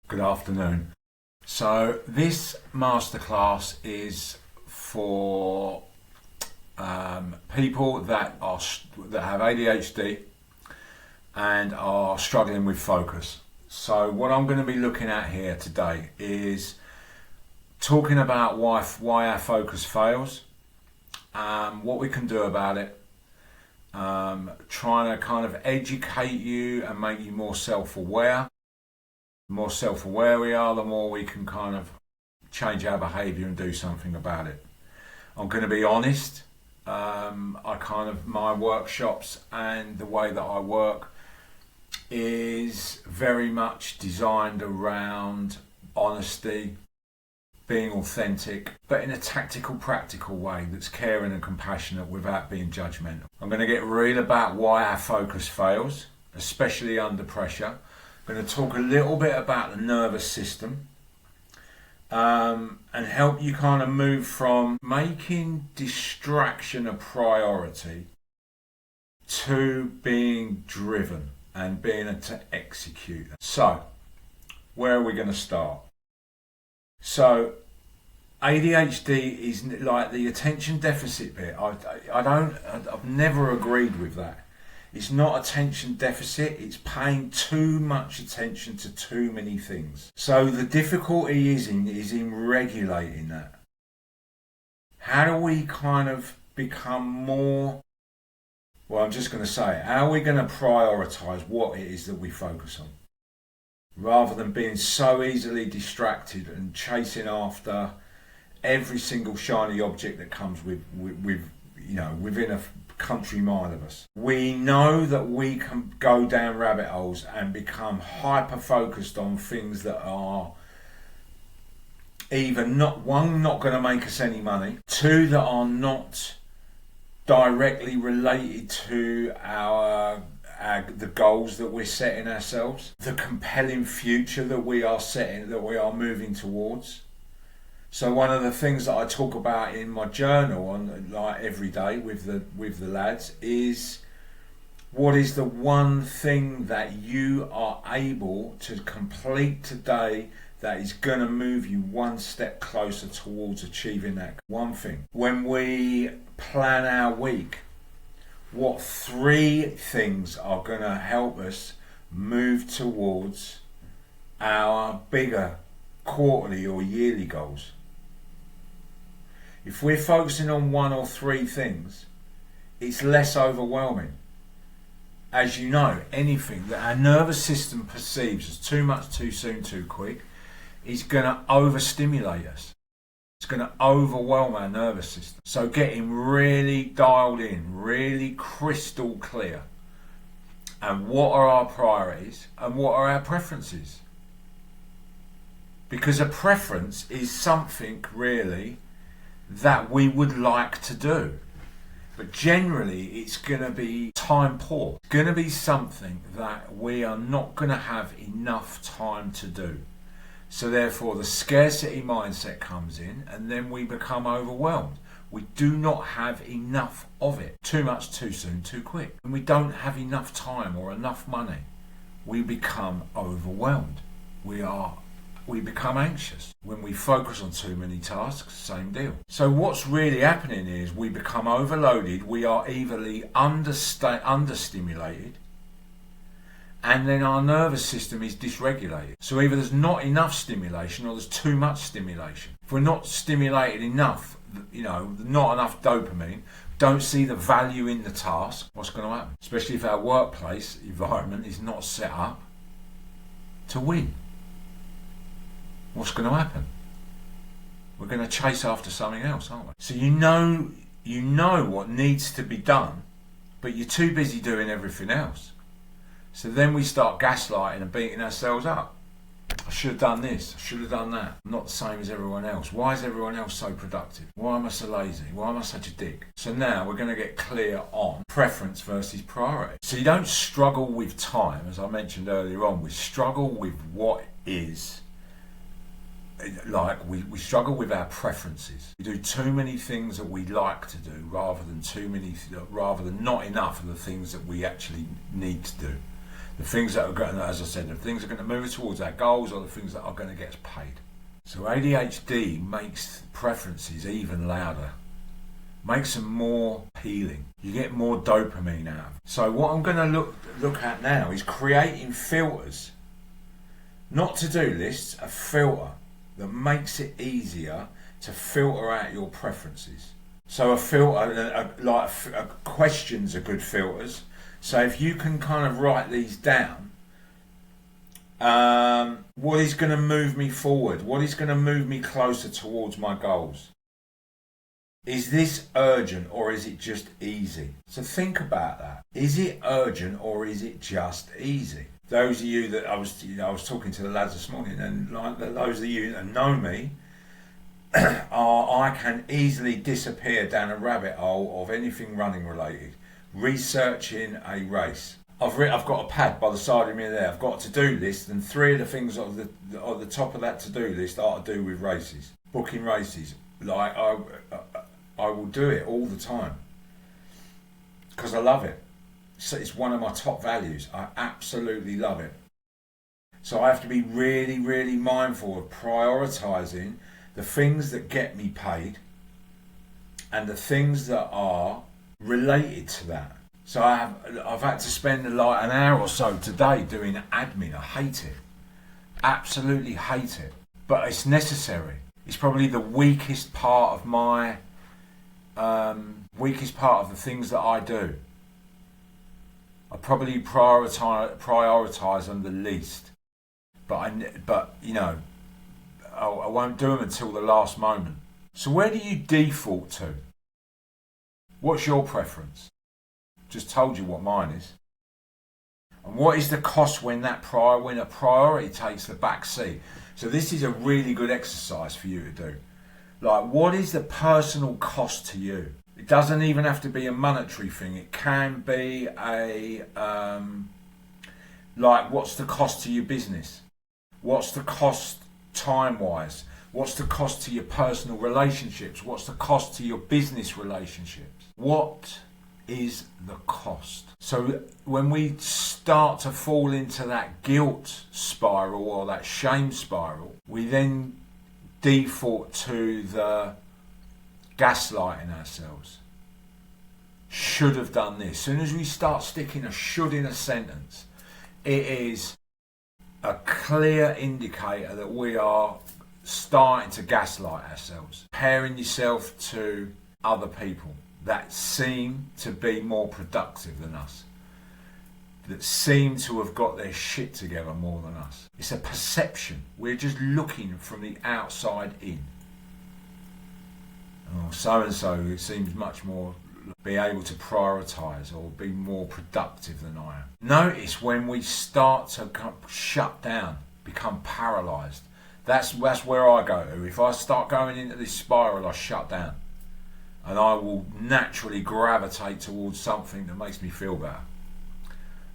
Good afternoon. So this masterclass is for people that have ADHD and are struggling with focus. So what I'm going to be looking at here today is talking about why our focus fails, what we can do about it, trying to kind of educate you and make you more self-aware. The more self-aware we are, the more we can kind of change our behaviour and do something about it. I'm going to be honest. My workshops and the way that I work is very much designed around honesty, being authentic, but in a tactical, practical way that's caring and compassionate without being judgmental. I'm going to get real about why our focus fails, especially under pressure. I'm going to talk a little bit about the nervous system and help you kind of move from making distraction a priority to being driven and being able to execute. So, where are we going to start? So, ADHD is like the attention deficit bit. I've never agreed with that. It's not attention deficit, it's paying too much attention to too many things. So the difficulty is in regulating that. How do we kind of become more, well, I'm just going to say it, how are we going to prioritise what it is that we focus on? Rather than being so easily distracted and chasing after every single shiny object that comes within a country mile of us. We know that we can go down rabbit holes and become hyper focused on things that are either not going to make us any money, two, that are not directly related to the goals that we're setting ourselves, the compelling future that we are moving towards. So one of the things that I talk about in my journal on like every day with the lads is, what is the one thing that you are able to complete today that is going to move you one step closer towards achieving that one thing? When we plan our week, what 3 things are going to help us move towards our bigger quarterly or yearly goals? If we're focusing on 1 or 3 things, it's less overwhelming. As you know, anything that our nervous system perceives as too much, too soon, too quick, is going to overstimulate us. It's going to overwhelm our nervous system. So getting really dialed in, really crystal clear, and what are our priorities and what are our preferences? Because a preference is something really that we would like to do, but generally it's going to be time poor. It's going to be something that we are not going to have enough time to do. So therefore the scarcity mindset comes in, and then we become overwhelmed. We do not have enough of it. Too much, too soon, too quick. And we don't have enough time or enough money. We become overwhelmed. We become anxious. When we focus on too many tasks, same deal. So what's really happening is we become overloaded, we are evilly understimulated, and then our nervous system is dysregulated. So either there's not enough stimulation or there's too much stimulation. If we're not stimulated enough, not enough dopamine, don't see the value in the task, what's going to happen? Especially if our workplace environment is not set up to win. What's going to happen? We're going to chase after something else, aren't we? So you know what needs to be done, but you're too busy doing everything else. So then we start gaslighting and beating ourselves up. I should have done this, I should have done that. I'm not the same as everyone else. Why is everyone else so productive? Why am I so lazy? Why am I such a dick? So now we're going to get clear on preference versus priority. So you don't struggle with time, as I mentioned earlier on. We struggle with what is, like we struggle with our preferences. We do too many things that we like to do rather than not enough of the things that we actually need to do. The things that are going to, as I said, the things that are going to move us towards our goals are the things that are going to get us paid. So ADHD makes preferences even louder, makes them more appealing. You get more dopamine out of it. So what I'm going to look at now is creating filters, not to-do lists, a filter that makes it easier to filter out your preferences. So a filter, questions are good filters. So if you can kind of write these down, what is going to move me forward? What is going to move me closer towards my goals? Is this urgent or is it just easy? So think about that. Is it urgent or is it just easy? Those of you that I was talking to the lads this morning, and like those of you that know me, I can easily disappear down a rabbit hole of anything running related, researching a race. I've got a pad by the side of me there. I've got a to-do list, and 3 of the things at the top of that to-do list are to do with races, booking races. Like I will do it all the time because I love it. So it's one of my top values. I absolutely love it. So I have to be really, really mindful of prioritising the things that get me paid and the things that are related to that. So I've had to spend like an hour or so today doing admin. I hate it. Absolutely hate it. But it's necessary. It's probably the weakest part of my weakest part of the things that I do. I probably prioritise them the least. But you know, I won't do them until the last moment. So where do you default to? What's your preference? Just told you what mine is. And what is the cost when a priority takes the back seat? So this is a really good exercise for you to do. Like, what is the personal cost to you? It doesn't even have to be a monetary thing. It can be what's the cost to your business? What's the cost time-wise? What's the cost to your personal relationships? What's the cost to your business relationships? What is the cost? So when we start to fall into that guilt spiral or that shame spiral, we then default to the gaslighting ourselves. Should have done this. As soon as we start sticking a should in a sentence, it is a clear indicator that we are starting to gaslight ourselves, comparing yourself to other people that seem to be more productive than us, that seem to have got their shit together more than us. It's a perception. We're just looking from the outside in. Oh, so-and-so, it seems much more be able to prioritise or be more productive than I am. Notice when we start to shut down, become paralysed. That's where I go to. If I start going into this spiral, I shut down. And I will naturally gravitate towards something that makes me feel better.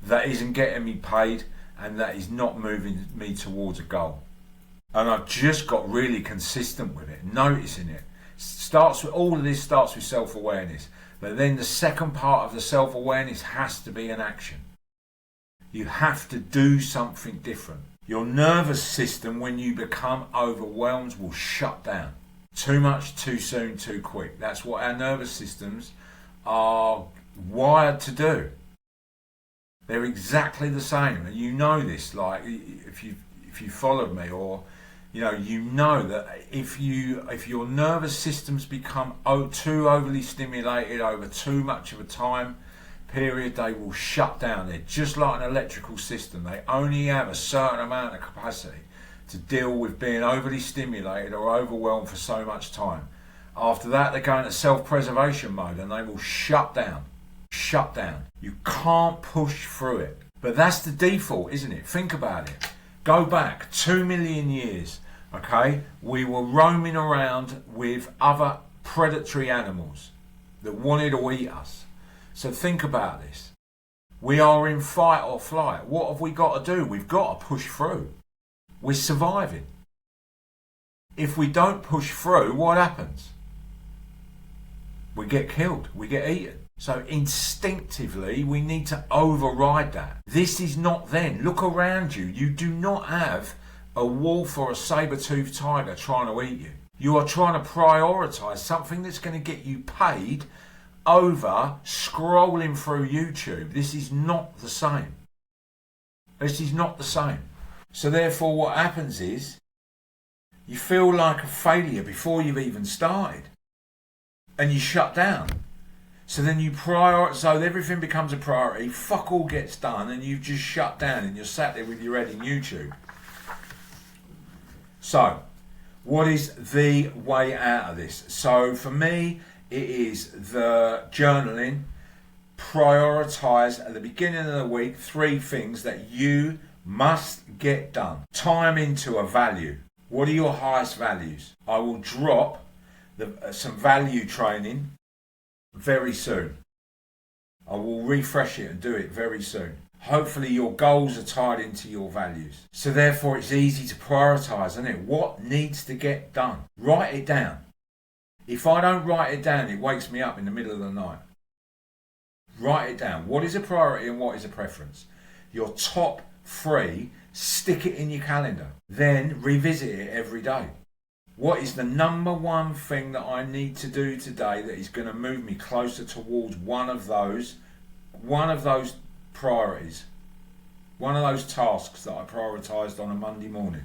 That isn't getting me paid and that is not moving me towards a goal. And I've just got really consistent with it, noticing it. All of this starts with self-awareness. But then the second part of the self-awareness has to be an action. You have to do something different. Your nervous system, when you become overwhelmed, will shut down. Too much, too soon, too quick. That's what our nervous systems are wired to do. They're exactly the same. And you know this, like if you followed me, or you know that if your nervous systems become too overly stimulated over too much of a time period, they will shut down. They're just like an electrical system. They only have a certain amount of capacity to deal with being overly stimulated or overwhelmed for so much time. After that, they go into self-preservation mode and they will shut down. Shut down. You can't push through it. But that's the default, isn't it? Think about it. Go back 2 million years, okay? We were roaming around with other predatory animals that wanted to eat us. So think about this. We are in fight or flight. What have we got to do? We've got to push through. We're surviving. If we don't push through, what happens? We get killed. We get eaten. So instinctively, we need to override that. This is not then. Look around you. You do not have a wolf or a saber-toothed tiger trying to eat you. You are trying to prioritise something that's going to get you paid over scrolling through YouTube. This is not the same. This is not the same. So therefore what happens is you feel like a failure before you've even started. And you shut down. So then you so everything becomes a priority, fuck all gets done, and you've just shut down and you're sat there with your head in YouTube. So, what is the way out of this? So for me, it is the journaling. Prioritise at the beginning of the week 3 things that you must get done. Time into a value. What are your highest values? I will drop some value training very soon. I will refresh it and do it very soon. Hopefully your goals are tied into your values. So therefore it's easy to prioritise, isn't it? What needs to get done? Write it down. If I don't write it down, it wakes me up in the middle of the night. Write it down. What is a priority and what is a preference? Your top 3, stick it in your calendar. Then revisit it every day. What is the number 1 thing that I need to do today that is going to move me closer towards one of those priorities, one of those tasks that I prioritised on a Monday morning?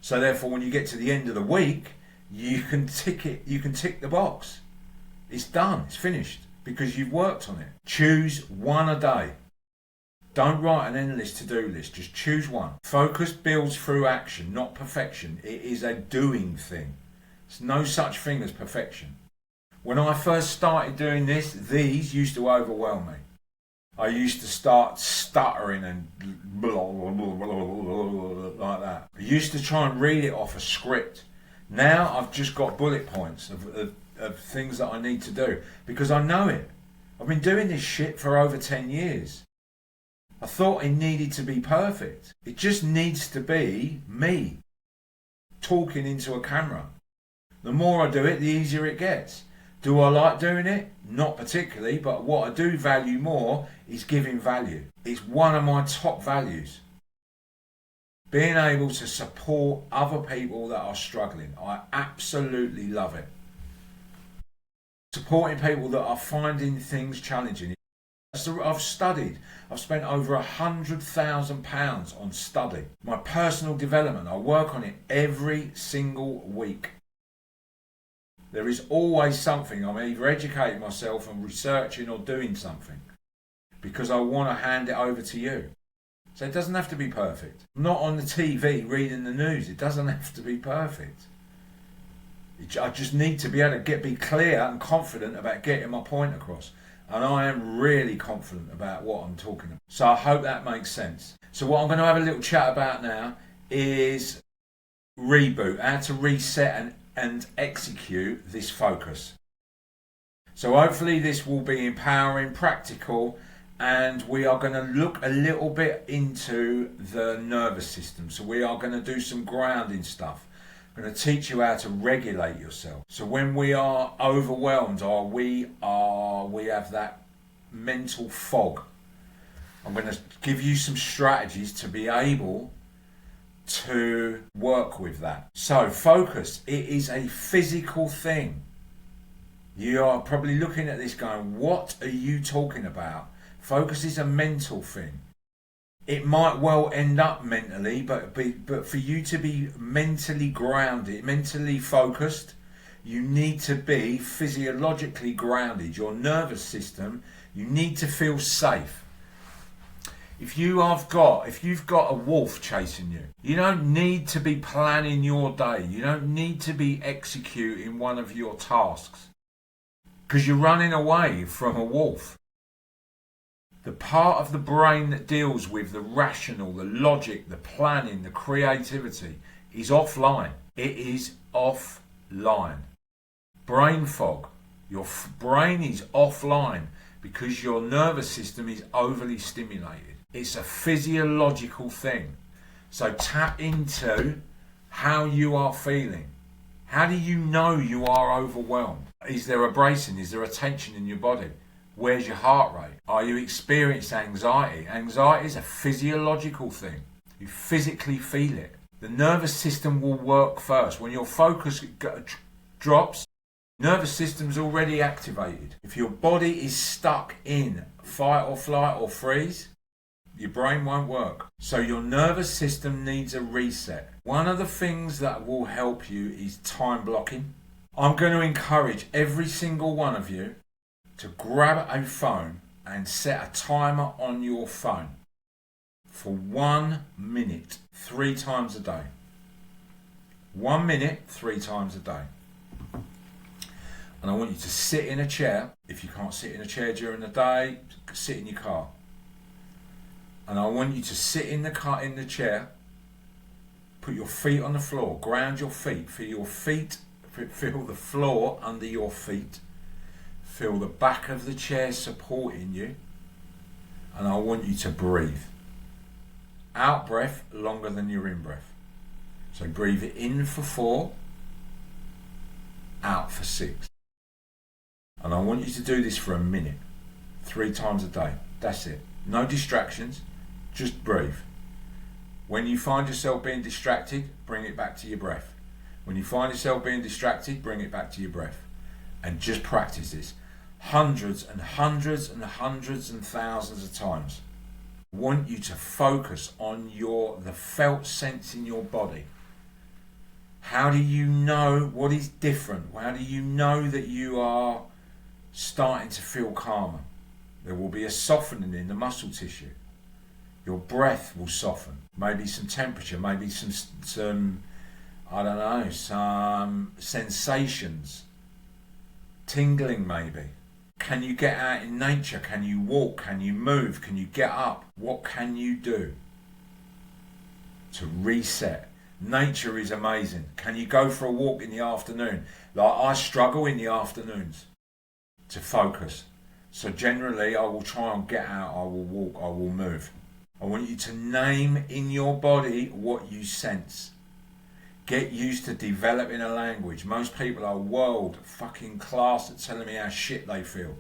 So therefore, when you get to the end of the week, you can tick the box. It's done. It's finished because you've worked on it. Choose one a day. Don't write an endless to-do list, just choose one. Focus builds through action, not perfection. It is a doing thing. There's no such thing as perfection. When I first started doing this, these used to overwhelm me. I used to start stuttering and blah, blah, blah, blah, blah, blah, like that. I used to try and read it off a script. Now I've just got bullet points of things that I need to do because I know it. I've been doing this shit for over 10 years. I thought it needed to be perfect. It just needs to be me talking into a camera. The more I do it, the easier it gets. Do I like doing it? Not particularly, but what I do value more is giving value. It's one of my top values. Being able to support other people that are struggling. I absolutely love it. Supporting people that are finding things challenging. I've studied. I've spent over £100,000 on study. My personal development, I work on it every single week. There is always something. I'm either educating myself and researching or doing something because I want to hand it over to you. So it doesn't have to be perfect. I'm not on the TV reading the news. It doesn't have to be perfect. I just need to be able to be clear and confident about getting my point across. And I am really confident about what I'm talking about. So I hope that makes sense. So what I'm going to have a little chat about now is reboot, how to reset and execute this focus. So hopefully this will be empowering, practical, and we are going to look a little bit into the nervous system. So we are going to do some grounding stuff. I'm going to teach you how to regulate yourself. So when we are overwhelmed or we have that mental fog, I'm going to give you some strategies to be able to work with that. So focus, it is a physical thing. You are probably looking at this going, what are you talking about? Focus is a mental thing. It might well end up mentally, but for you to be mentally grounded, mentally focused, you need to be physiologically grounded. Your nervous system, you need to feel safe. If you've got a wolf chasing you, you don't need to be planning your day. You don't need to be executing one of your tasks because you're running away from a wolf. The part of the brain that deals with the rational, the logic, the planning, the creativity is offline. It is offline. Brain fog. Your brain is offline because your nervous system is overly stimulated. It's a physiological thing. So tap into how you are feeling. How do you know you are overwhelmed? Is there a bracing? Is there a tension in your body? Where's your heart rate? Are you experiencing anxiety? Anxiety is a physiological thing. You physically feel it. The nervous system will work first. When your focus drops, nervous system's already activated. If your body is stuck in fight or flight or freeze, your brain won't work. So your nervous system needs a reset. One of the things that will help you is time blocking. I'm going to encourage every single one of you to grab a phone and set a timer on your phone for 1 minute, 3 times a day. 1 minute, 3 times a day. And I want you to sit in a chair. If you can't sit in a chair during the day, sit in your car. And I want you to sit in the chair, put your feet on the floor, ground your feet, feel the floor under your feet, feel the back of the chair supporting you, and I want you to breathe. Out breath longer than your in breath. So breathe it in for 4, out for 6. And I want you to do this for a minute, 3 times a day. That's it. No distractions, just breathe. When you find yourself being distracted, bring it back to your breath. When you find yourself being distracted, bring it back to your breath. And just practice this hundreds and hundreds and hundreds and thousands of times. I want you to focus on the felt sense in your body. How do you know what is different? How do you know that you are starting to feel calmer? There will be a softening in the muscle tissue. Your breath will soften. Maybe some temperature, maybe some I don't know, some sensations. Tingling maybe. Can you get out in nature? Can you walk? Can you move? Can you get up? What can you do to reset? Nature is amazing. Can you go for a walk in the afternoon? Like I struggle in the afternoons to focus. So generally I will try and get out, I will walk, I will move. I want you to name in your body what you sense. Get used to developing a language. Most people are world fucking class at telling me how shit they feel.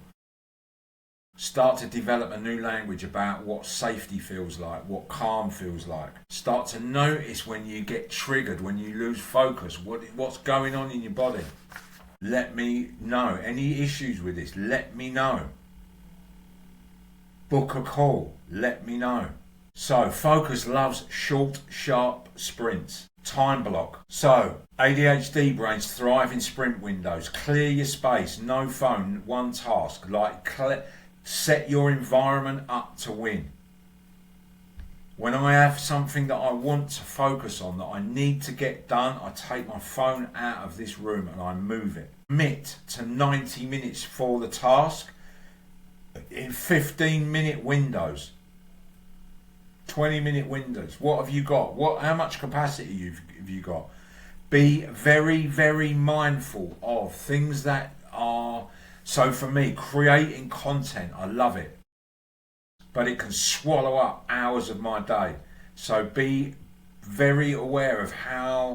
Start to develop a new language about what safety feels like, what calm feels like. Start to notice when you get triggered, when you lose focus, what's going on in your body. Let me know. Any issues with this, let me know. Book a call, let me know. So, focus loves short, sharp sprints. Time block. So, ADHD brains thrive in sprint windows. Clear your space, no phone, one task. Set your environment up to win. When I have something that I want to focus on, that I need to get done, I take my phone out of this room and I move it. Commit to 90 minutes for the task in 15-minute windows. 20-minute windows. What have you got? How much capacity have you got? Be very, very mindful of things that are. So for me, creating content, I love it, but it can swallow up hours of my day. So be very aware of how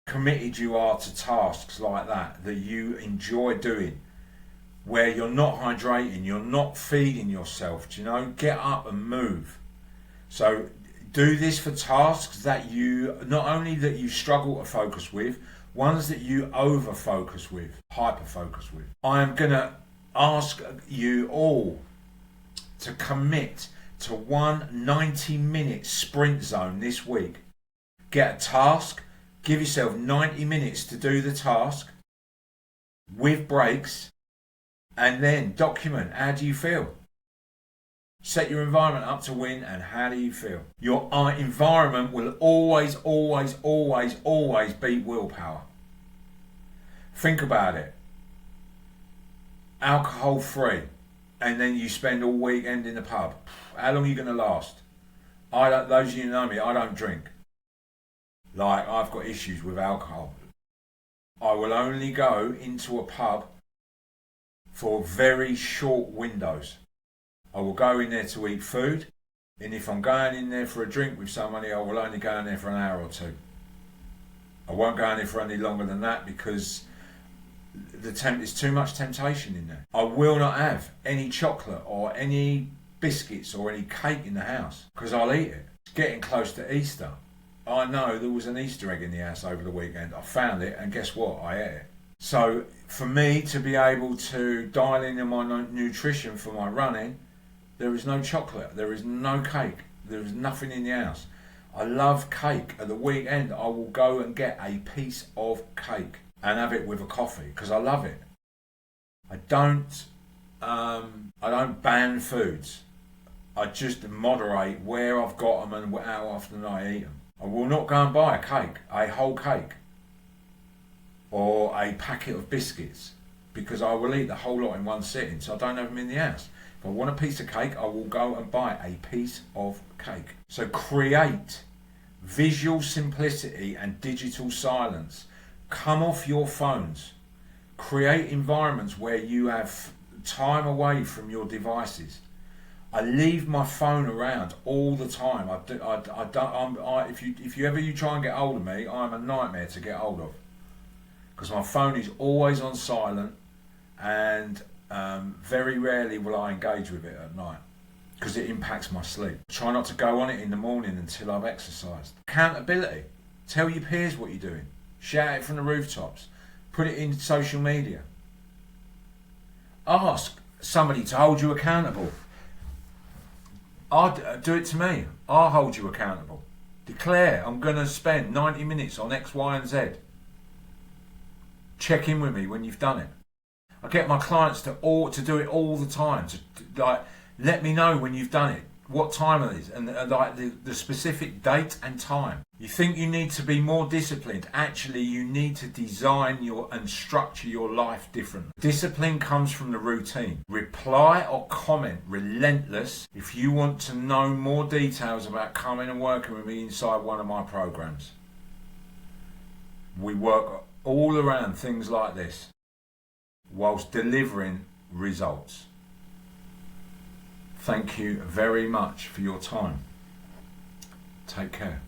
committed you are to tasks like that you enjoy doing, where you're not hydrating, you're not feeding yourself. Do you know? Get up and move. So do this for tasks that not only that you struggle to focus with, ones that you over focus with, hyper focus with. I am going to ask you all to commit to one 90-minute sprint zone this week. Get a task, give yourself 90 minutes to do the task with breaks, and then document how do you feel. Set your environment up to win, and how do you feel? Your environment will always, always, always, always beat willpower. Think about it. Alcohol free, and then you spend all weekend in the pub. How long are you going to last? Those of you who know me, I don't drink. I've got issues with alcohol. I will only go into a pub for very short windows. I will go in there to eat food, and if I'm going in there for a drink with somebody, I will only go in there for an hour or two. I won't go in there for any longer than that because there's too much temptation in there. I will not have any chocolate or any biscuits or any cake in the house because I'll eat it. It's getting close to Easter. I know there was an Easter egg in the house over the weekend. I found it and guess what? I ate it. So for me to be able to dial in my nutrition for my running, there is no chocolate, there is no cake, there is nothing in the house. I love cake. At the weekend I will go and get a piece of cake and have it with a coffee because I love it. I don't ban foods. I just moderate where I've got them and how often I eat them. I will not go and buy a cake, a whole cake, or a packet of biscuits because I will eat the whole lot in one sitting, so I don't have them in the house. If I want a piece of cake, I will go and buy a piece of cake. So create visual simplicity and digital silence. Come off your phones. Create environments where you have time away from your devices. I leave my phone around all the time. If you try and get hold of me, I'm a nightmare to get hold of because my phone is always on silent, and very rarely will I engage with it at night because it impacts my sleep. Try not to go on it in the morning until I've exercised. Accountability. Tell your peers what you're doing. Shout it from the rooftops. Put it in social media. Ask somebody to hold you accountable. Do it to me. I'll hold you accountable. Declare I'm going to spend 90 minutes on X, Y and Z. Check in with me when you've done it. I get my clients to do it all the time. To let me know when you've done it, what time it is, and the specific date and time. You think you need to be more disciplined. Actually, you need to design and structure your life differently. Discipline comes from the routine. Reply or comment relentless if you want to know more details about coming and working with me inside one of my programs. We work all around things like this whilst delivering results. Thank you very much for your time. Take care.